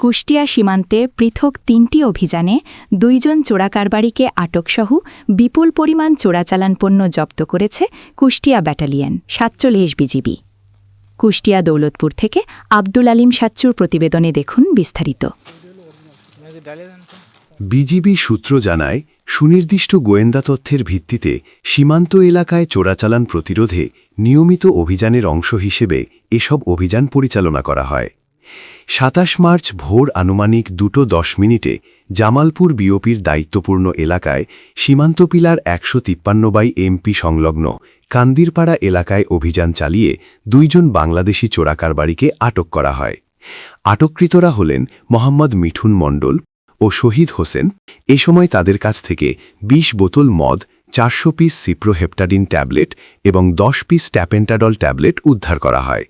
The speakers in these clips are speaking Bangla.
কুষ্টিয়া সীমান্তে পৃথক ৩টি অভিযানে ২ জন চোরাকারবারিকে আটকসহ বিপুল পরিমাণ চোরাচালান পণ্য জব্দ করেছে কুষ্টিয়া ব্যাটালিয়ন ৪৭ বিজিবি। কুষ্টিয়া দৌলতপুর থেকে আব্দুল আলিম সাচ্চুর প্রতিবেদনে দেখুন বিস্তারিত। বিজিবি সূত্র জানায়, সুনির্দিষ্ট গোয়েন্দা তথ্যের ভিত্তিতে সীমান্ত এলাকায় চোরাচালান প্রতিরোধে নিয়মিত অভিযানের অংশ হিসেবে এসব অভিযান পরিচালনা করা হয়। ২৭ মার্চ ভোর আনুমানিক 2:10 জামালপুর বিওপির দায়িত্বপূর্ণ এলাকায় সীমান্ত পিলার ১৫৩ এমপি সংলগ্ন কান্দিরপাড়া এলাকায় অভিযান চালিয়ে ২ জন বাংলাদেশি চোরাকারবারিকে আটক করা হয়। আটককৃতরা হলেন মোহাম্মদ মিঠুন মণ্ডল ও শহীদ হোসেন। এ সময় তাদের কাছ থেকে ২০ বোতল মদ, ৪০০ পিস সিপ্রোহেপটাডিন ট্যাবলেট এবং ১০ পিস ট্যাপেন্টাডল ট্যাবলেট উদ্ধার করা হয়।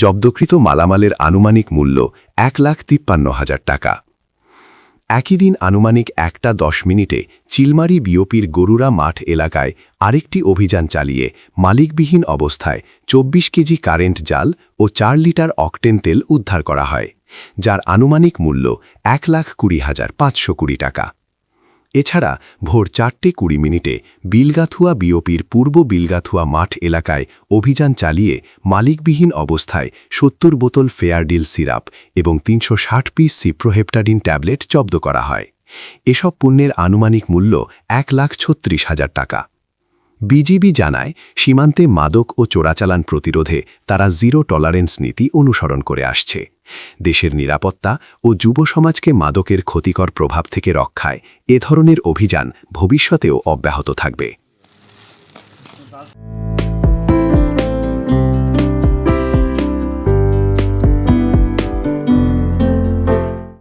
জব্দকৃত মালামালের আনুমানিক মূল্য ১,৫৩,০০০ টাকা। একই দিন আনুমানিক ১:১০ চিলমারি বিওপির গরুরা মাঠ এলাকায় আরেকটি অভিযান চালিয়ে মালিকবিহীন অবস্থায় ২৪ কেজি কারেন্ট জাল ও ৪ লিটার অকটেন তেল উদ্ধার করা হয়, যার আনুমানিক মূল্য ১,২০,৫২০ টাকা। এছাড়া ভোর ৪:২০ বিলগাথুয়া বিওপির পূর্ব বিলগাথুয়া মাঠ এলাকায় অভিযান চালিয়ে মালিকবিহীন অবস্থায় ৭০ বোতল ফেয়ারডিল সিরাপ এবং ৩৬০ পিস সিপ্রোহেপটাডিন ট্যাবলেট জব্দ করা হয়। এসব পণ্যের আনুমানিক মূল্য ১,৩৬,০০০ টাকা। বিজিবি জানায়, সীমান্তে মাদক ও চোরাচালান প্রতিরোধে তারা জিরো টলারেন্স নীতি অনুসরণ করে আসছে। দেশের নিরাপত্তা ও যুব সমাজকে মাদকের ক্ষতিকর প্রভাব থেকে রক্ষায় এ ধরনের অভিযান ভবিষ্যতেও অব্যাহত থাকবে।